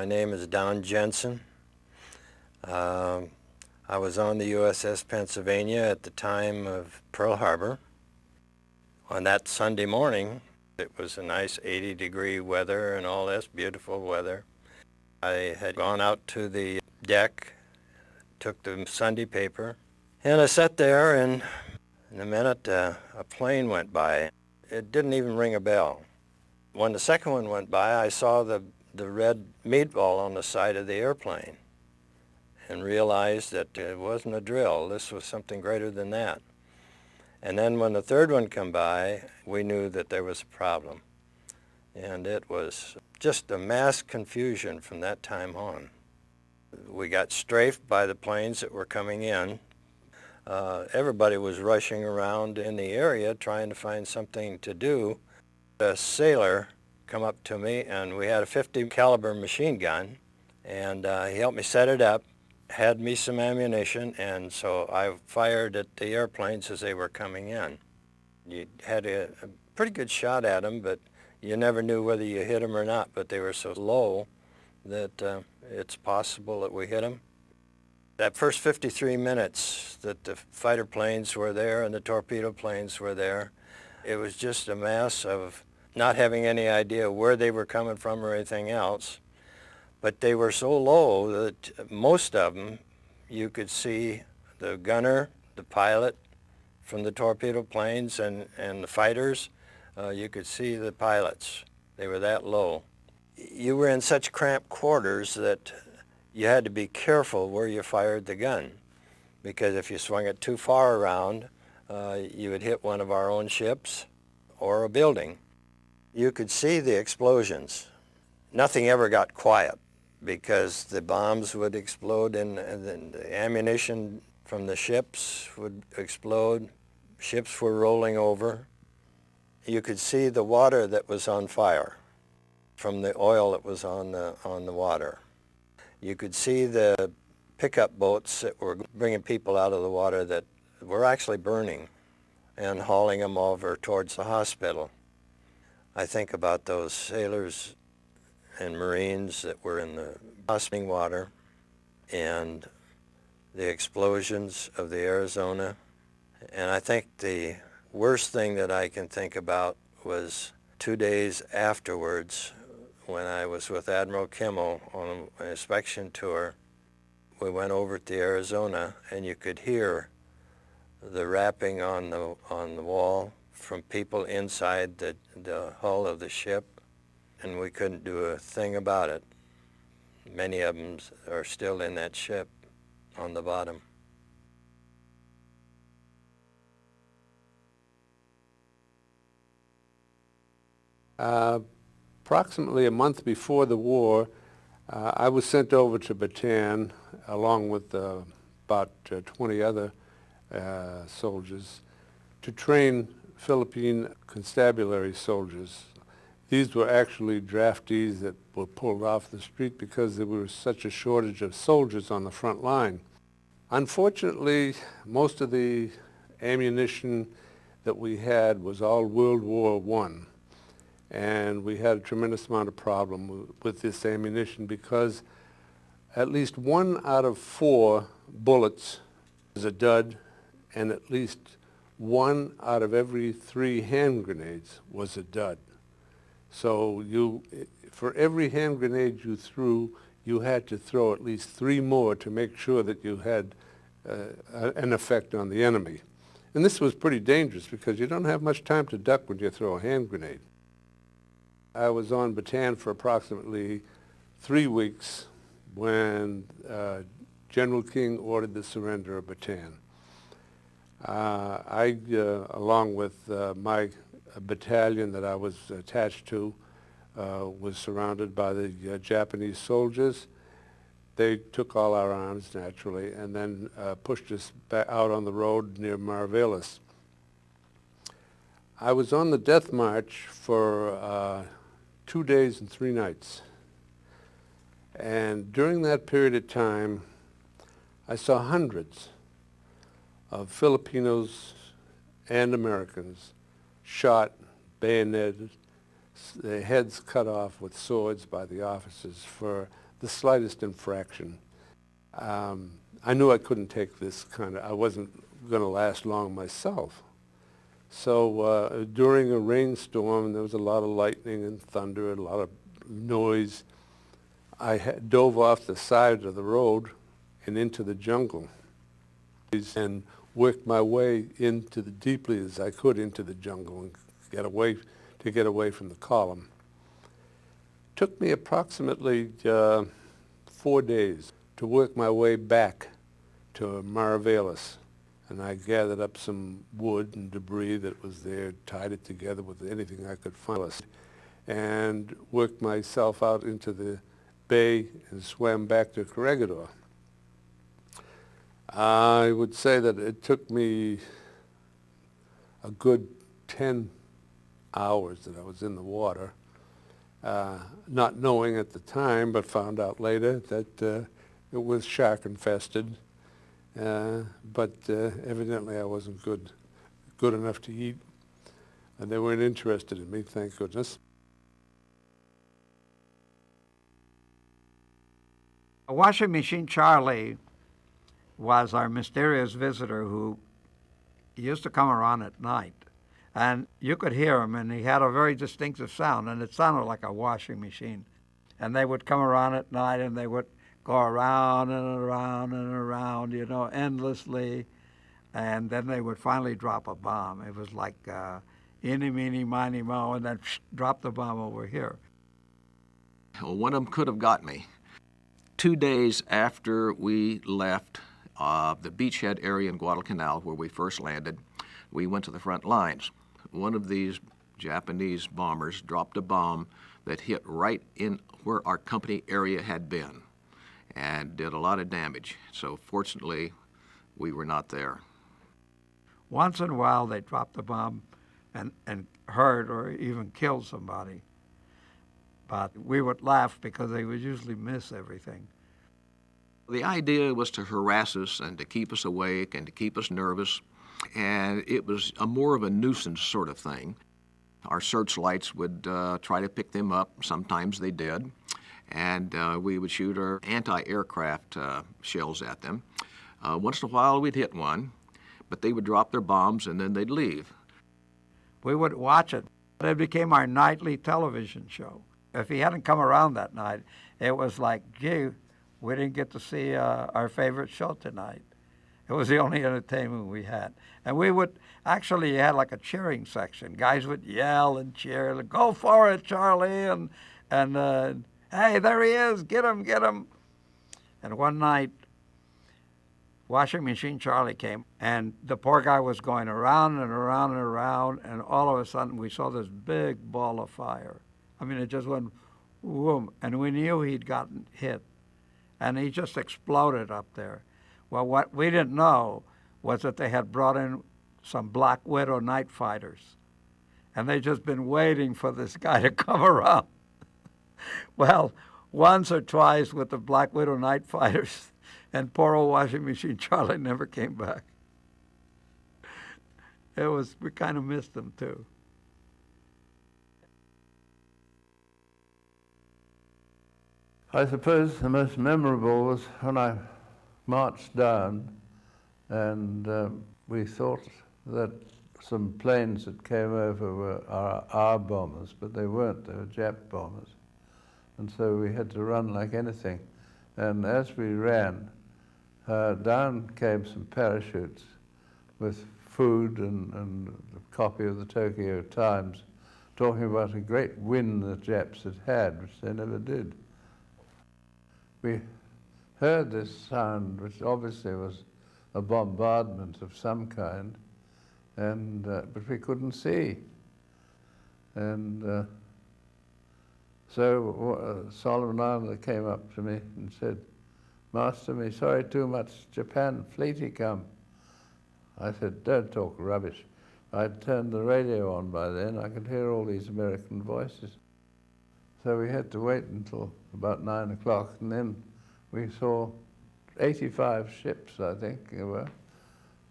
My name is Don Jensen. I was on the USS Pennsylvania at the time of Pearl Harbor. On that Sunday morning, it was a nice 80-degree weather and all this beautiful weather. I had gone out to the deck, took the Sunday paper, and I sat there, and in a minute a plane went by. It didn't even ring a bell. When the second one went by, I saw the red meatball on the side of the airplane and realized that it wasn't a drill. This was something greater than that. And then when the third one came by, we knew that there was a problem. And it was just a mass confusion from that time on. We got strafed by the planes that were coming in. Everybody was rushing around in the area trying to find something to do. A sailor come up to me, and we had a 50 caliber machine gun, and he helped me set it up, had me some ammunition, and so I fired at the airplanes as they were coming in. You had a pretty good shot at them, but you never knew whether you hit them or not, but they were so low that it's possible that we hit them. That first 53 minutes that the fighter planes were there and the torpedo planes were there, it was just a mess of not having any idea where they were coming from or anything else. But they were so low that most of them, you could see the gunner, the pilot from the torpedo planes, and the fighters. You could see the pilots. They were that low. You were in such cramped quarters that you had to be careful where you fired the gun, because if you swung it too far around, you would hit one of our own ships or a building. You could see the explosions. Nothing ever got quiet because the bombs would explode and the ammunition from the ships would explode. Ships were rolling over. You could see the water that was on fire from the oil that was on the water. You could see the pickup boats that were bringing people out of the water that were actually burning and hauling them over towards the hospital. I think about those sailors and Marines that were in the hospitaling water and the explosions of the Arizona. And I think the worst thing that I can think about was 2 days afterwards when I was with Admiral Kimmel on an inspection tour. We went over to the Arizona, and you could hear the rapping on the wall from people inside the hull of the ship, and we couldn't do a thing about it. Many of them are still in that ship on the bottom. Approximately a month before the war, I was sent over to Bataan along with about 20 other soldiers to train Philippine constabulary soldiers. These were actually draftees that were pulled off the street because there was such a shortage of soldiers on the front line. Unfortunately, most of the ammunition that we had was all World War I. And we had a tremendous amount of problem with this ammunition because at least 1 out of 4 bullets was a dud, and at least 1 out of every 3 hand grenades was a dud. So for every hand grenade you threw, you had to throw at least 3 more to make sure that you had an effect on the enemy. And this was pretty dangerous because you don't have much time to duck when you throw a hand grenade. I was on Bataan for approximately 3 weeks when General King ordered the surrender of Bataan. I, along with my battalion that I was attached to, was surrounded by the Japanese soldiers. They took all our arms, naturally, and then pushed us back out on the road near Marvelis. I was on the death march for 2 days and 3 nights. And during that period of time, I saw hundreds of Filipinos and Americans shot, bayoneted, their heads cut off with swords by the officers for the slightest infraction. I knew I couldn't take this I wasn't going to last long myself. So during a rainstorm, there was a lot of lightning and thunder, a lot of noise. I dove off the side of the road and into the jungle and worked my way deeply as I could into the jungle and get away from the column. It took me approximately 4 days to work my way back to Marivelis, and I gathered up some wood and debris that was there, tied it together with anything I could find, and worked myself out into the bay and swam back to Corregidor. I would say that it took me a good 10 hours that I was in the water, not knowing at the time, but found out later that it was shark infested. But evidently I wasn't good enough to eat, and they weren't interested in me, thank goodness. Washing Machine Charlie was our mysterious visitor who used to come around at night, and you could hear him, and he had a very distinctive sound, and it sounded like a washing machine. And they would come around at night, and they would go around and around and around, you know, endlessly, and then they would finally drop a bomb. It was like eeny, meeny, miny, moe, and then drop the bomb over here. Well, one of them could have got me. 2 days after we left the beachhead area in Guadalcanal, where we first landed, we went to the front lines. One of these Japanese bombers dropped a bomb that hit right in where our company area had been and did a lot of damage. So fortunately, we were not there. Once in a while, they dropped the bomb and hurt or even killed somebody. But we would laugh because they would usually miss everything. The idea was to harass us and to keep us awake and to keep us nervous, and it was more of a nuisance sort of thing. Our searchlights would try to pick them up. Sometimes they did. And we would shoot our anti-aircraft shells at them. Once in a while we'd hit one, but they would drop their bombs and then they'd leave. We would watch it. It became our nightly television show. If he hadn't come around that night, it was like, gee, we didn't get to see our favorite show tonight. It was the only entertainment we had. And we would, actually, you had like a cheering section. Guys would yell and cheer, go for it, Charlie, and hey, there he is, get him, get him. And one night, Washing Machine Charlie came, and the poor guy was going around and around and around, and all of a sudden we saw this big ball of fire. I mean, it just went whoom, and we knew he'd gotten hit, and he just exploded up there. Well, what we didn't know was that they had brought in some Black Widow night fighters, and they'd just been waiting for this guy to come around. Well, once or twice with the Black Widow night fighters, and poor old Washing Machine Charlie never came back. We kind of missed him too. I suppose the most memorable was when I marched down and we thought that some planes that came over were our bombers, but they weren't, they were Jap bombers. And so we had to run like anything. And as we ran, down came some parachutes with food and a copy of the Tokyo Times talking about a great win the Japs had, which they never did. We heard this sound, which obviously was a bombardment of some kind, and but we couldn't see. And so Solomon Arnold came up to me and said, "Master, me sorry too much, Japan fleety come." I said, "Don't talk rubbish." I'd turned the radio on by then. I could hear all these American voices. So we had to wait until about 9 o'clock, and then we saw 85 ships, I think there were,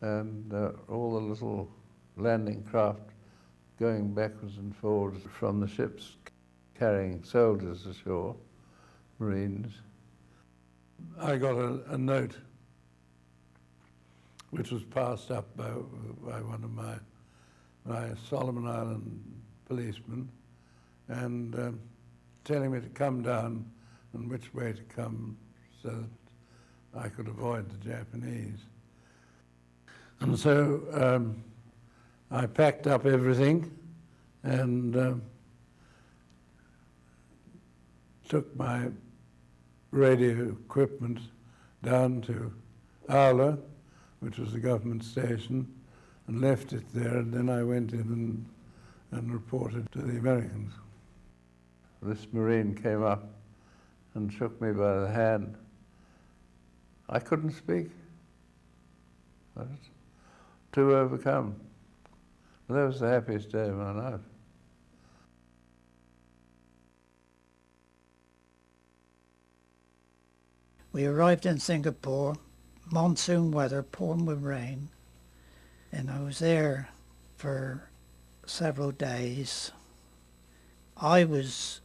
and all the little landing craft going backwards and forwards from the ships carrying soldiers ashore, Marines, I got a note which was passed up by one of my Solomon Island policemen, and telling me to come down and which way to come so that I could avoid the Japanese. And so I packed up everything and took my radio equipment down to Valor, which was the government station, and left it there, and then I went in and reported to the Americans. This Marine came up and shook me by the hand. I couldn't speak. I was too overcome. That was the happiest day of my life. We arrived in Singapore, monsoon weather, pouring with rain, and I was there for several days. I was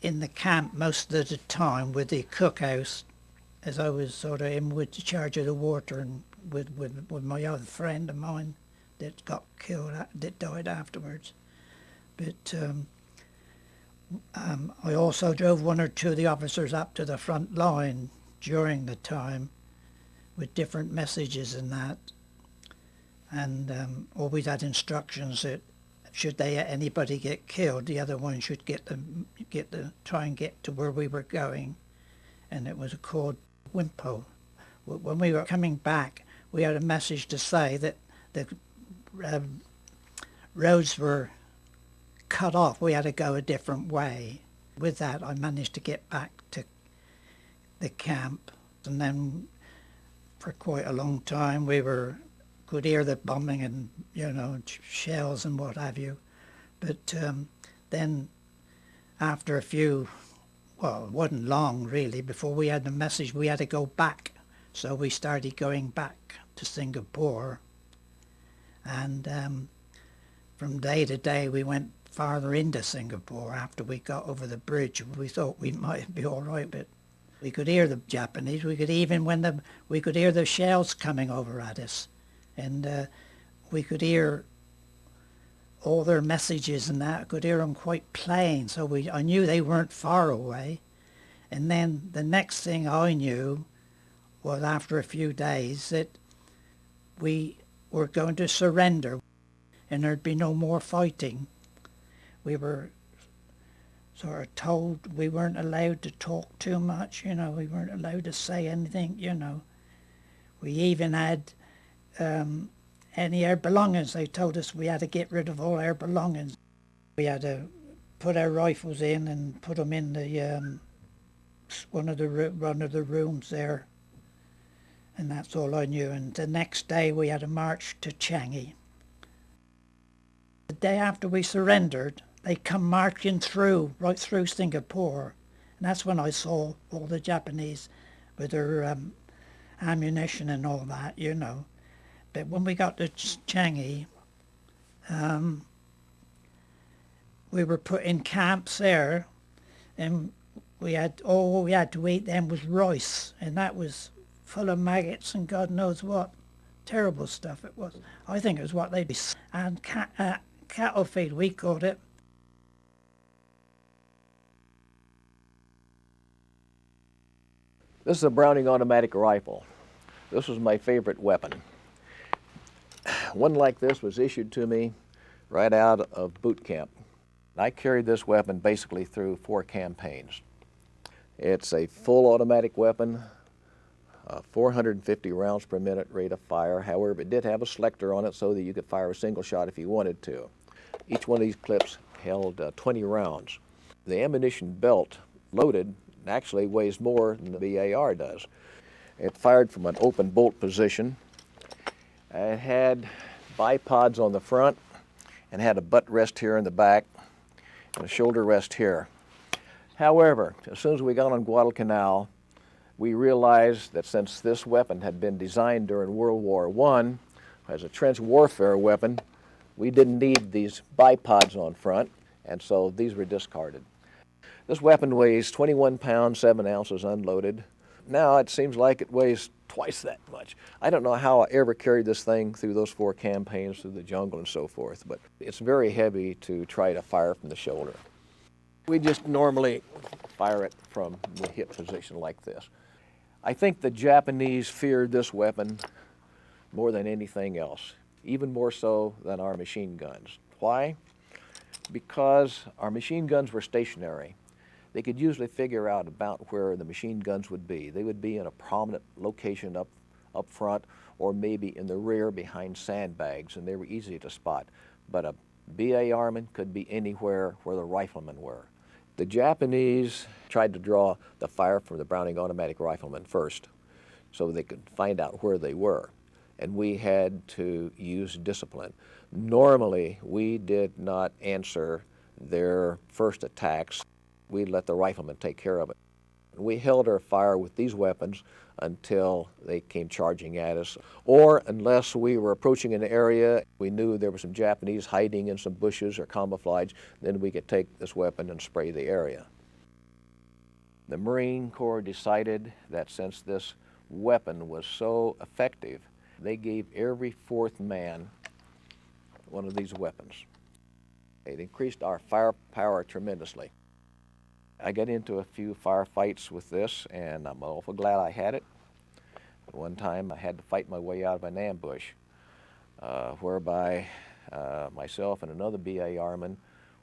in the camp most of the time with the cookhouse, as I was sort of in with the charge of the water, and with my other friend of mine that got killed, that died afterwards. But I also drove one or two of the officers up to the front line during the time with different messages and that, and always had instructions that should anybody get killed, the other one should try and get to where we were going, and it was called Wimpo. When we were coming back, we had a message to say that the roads were cut off. We had to go a different way. With that, I managed to get back to the camp, and then for quite a long time we could hear the bombing and shells and what have you. But then after a few, well, it wasn't long really before we had the message we had to go back. So we started going back to Singapore, and from day to day we went farther into Singapore. After we got over the bridge, we thought we might be all right, but we could hear the Japanese. We could hear the shells coming over at us, and we could hear all their messages and that. I could hear them quite plain, so I knew they weren't far away. And then the next thing I knew was, after a few days, that we were going to surrender and there'd be no more fighting. We were sort of told we weren't allowed to talk too much, we weren't allowed to say anything, We even had any our belongings. They told us we had to get rid of all our belongings. We had to put our rifles in and put them in the one of the rooms there, and that's all I knew. And the next day we had to march to Changi. The day after we surrendered, they come marching right through Singapore, and that's when I saw all the Japanese with their ammunition and all that, But when we got to Changi, we were put in camps there, and all we had to eat then was rice, and that was full of maggots and God knows what. Terrible stuff it was. I think it was what they'd be, and cattle feed, we called it. This is a Browning automatic rifle. This was my favorite weapon. One like this was issued to me right out of boot camp. I carried this weapon basically through 4 campaigns. It's a full automatic weapon, 450 rounds per minute rate of fire. However, it did have a selector on it so that you could fire a single shot if you wanted to. Each one of these clips held 20 rounds. The ammunition belt loaded actually weighs more than the BAR does. It fired from an open bolt position. It had bipods on the front and had a butt rest here in the back and a shoulder rest here. However, as soon as we got on Guadalcanal, we realized that since this weapon had been designed during World War I as a trench warfare weapon, we didn't need these bipods on front, and so these were discarded. This weapon weighs 21 pounds, 7 ounces unloaded. Now it seems like it weighs twice that much. I don't know how I ever carried this thing through those 4 campaigns through the jungle and so forth, but it's very heavy to try to fire from the shoulder. We just normally fire it from the hip position like this. I think the Japanese feared this weapon more than anything else, even more so than our machine guns. Why? Because our machine guns were stationary. They could usually figure out about where the machine guns would be. They would be in a prominent location up front, or maybe in the rear behind sandbags, and they were easy to spot. But a BA Armin could be anywhere where the riflemen were. The Japanese tried to draw the fire from the Browning automatic riflemen first, so they could find out where they were. And we had to use discipline. Normally, we did not answer their first attacks. We let the riflemen take care of it. We held our fire with these weapons until they came charging at us, or unless we were approaching an area, we knew there were some Japanese hiding in some bushes or camouflage, then we could take this weapon and spray the area. The Marine Corps decided that since this weapon was so effective, they gave every 4th man one of these weapons. It increased our firepower tremendously. I got into a few firefights with this, and I'm awful glad I had it. But one time I had to fight my way out of an ambush, whereby myself and another BA Armin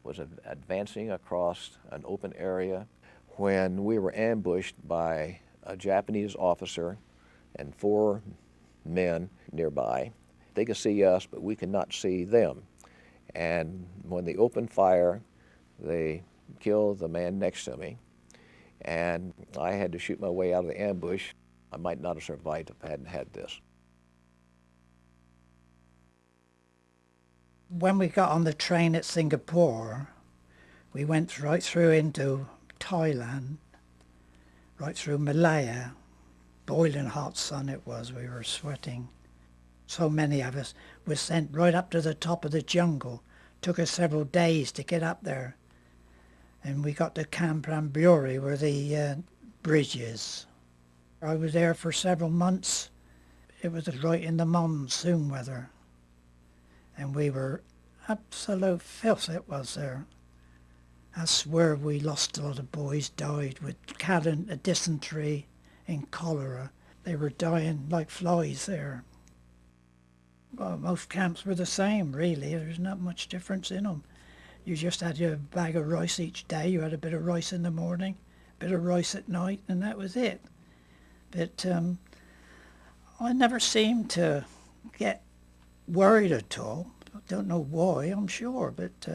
was advancing across an open area when we were ambushed by a Japanese officer and 4 men nearby. They could see us, but we could not see them. And when they opened fire, they killed the man next to me, and I had to shoot my way out of the ambush. I might not have survived if I hadn't had this. When we got on the train at Singapore, we went right through into Thailand, right through Malaya. Boiling hot sun it was, we were sweating. So many of us were sent right up to the top of the jungle. Took us several days to get up there. And we got to Camp Ramburi where the bridge is. I was there for several months. It was right in the monsoon weather. And we were absolute filth it was there. I swear we lost a lot of boys, died with dysentery and cholera. They were dying like flies there. Well, most camps were the same, really. There's not much difference in them. You just had your bag of rice each day. You had a bit of rice in the morning, a bit of rice at night, and that was it. But I never seemed to get worried at all. I don't know why, I'm sure, but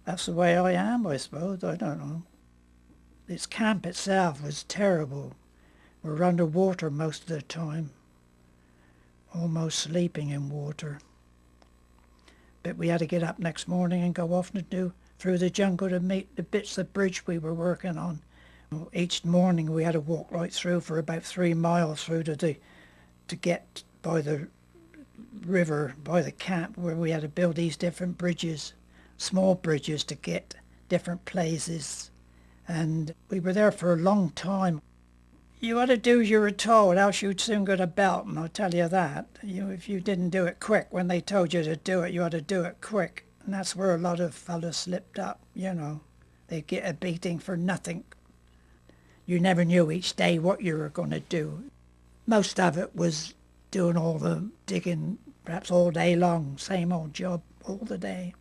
that's the way I am, I suppose. I don't know. This camp itself was terrible. We were underwater most of the time, almost sleeping in water. But we had to get up next morning and go off and do through the jungle to meet the bits of bridge we were working on. Each morning we had to walk right through for about 3 miles through to get by the river, by the camp, where we had to build these different bridges, small bridges to get different places. And we were there for a long time. You had to do as you were told, else you'd soon get a belt, and I'll tell you that. If you didn't do it quick, when they told you to do it, you had to do it quick. And that's where a lot of fellas slipped up, They'd get a beating for nothing. You never knew each day what you were going to do. Most of it was doing all the digging, perhaps all day long, same old job all the day.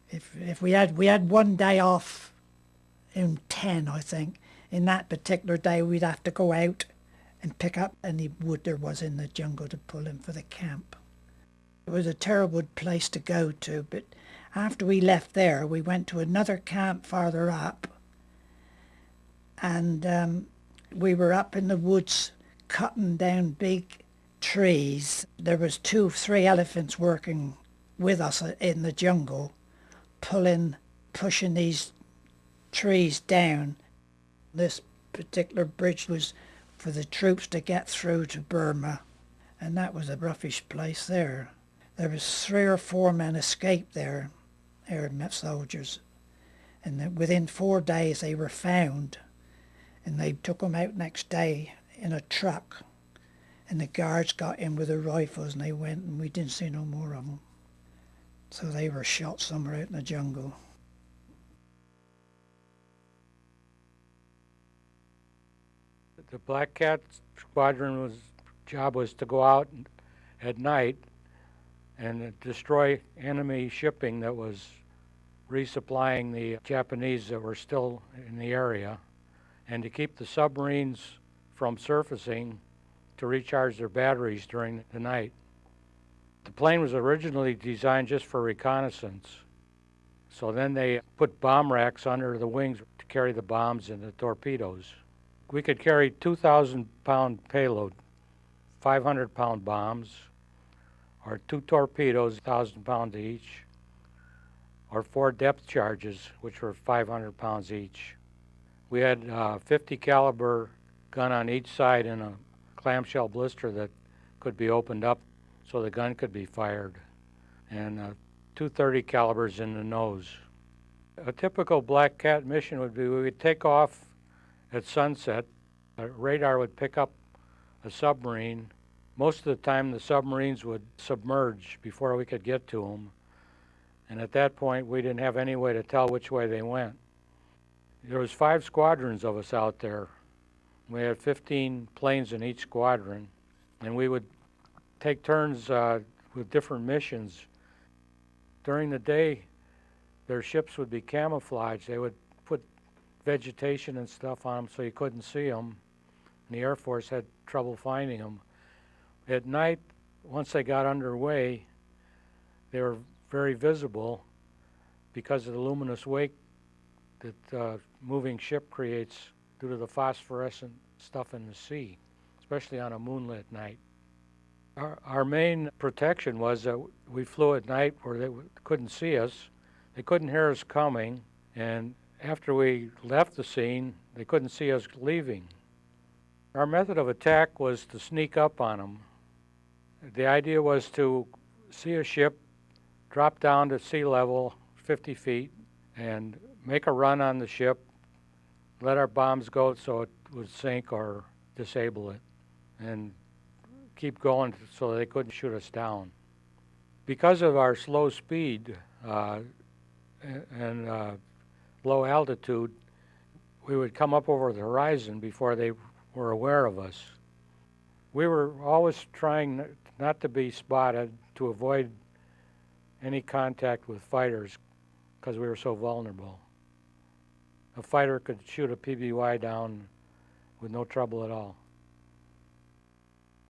If we had 1 day off in 10, I think. In that particular day, we'd have to go out and pick up any wood there was in the jungle to pull in for the camp. It was a terrible place to go to, but after we left there, we went to another camp farther up, and we were up in the woods cutting down big trees. There was 2 or 3 elephants working with us in the jungle, pushing these trees down. This particular bridge was for the troops to get through to Burma, and that was a roughish place there. There was 3 or 4 men escaped there, Arab soldiers, and within 4 days they were found, And they took them out next day in a truck. And the guards got in with their rifles and they went and we didn't see no more of them. So they were shot somewhere out in the jungle. The Black Cat squadron job was to go out at night and destroy enemy shipping that was resupplying the Japanese that were still in the area, and to keep the submarines from surfacing to recharge their batteries during the night. The plane was originally designed just for reconnaissance, so then they put bomb racks under the wings to carry the bombs and the torpedoes. We could carry 2,000-pound payload, 500-pound bombs, or 2 torpedoes, 1,000 pounds each, or 4 depth charges, which were 500 pounds each. We had a 50 caliber gun on each side in a clamshell blister that could be opened up so the gun could be fired, and 230 calibers in the nose. A typical Black Cat mission would be we would take off at sunset. A radar would pick up a submarine. Most of the time the submarines would submerge before we could get to them, and at that point we didn't have any way to tell which way they went. There was 5 squadrons of us out there. We had 15 planes in each squadron, and we would take turns with different missions. During the day, their ships would be camouflaged. They would put vegetation and stuff on them so you couldn't see them, and the Air Force had trouble finding them. At night, once they got underway, they were very visible because of the luminous wake that moving ship creates due to the phosphorescent stuff in the sea, especially on a moonlit night. Our main protection was that we flew at night where they couldn't see us. They couldn't hear us coming, and after we left the scene, they couldn't see us leaving. Our method of attack was to sneak up on them. The idea was to see a ship, drop down to sea level, 50 feet, and make a run on the ship, let our bombs go so it would sink or disable it, and keep going so they couldn't shoot us down. Because of our slow speed and low altitude, we would come up over the horizon before they were aware of us. We were always trying not to be spotted, to avoid any contact with fighters because we were so vulnerable. A fighter could shoot a PBY down with no trouble at all.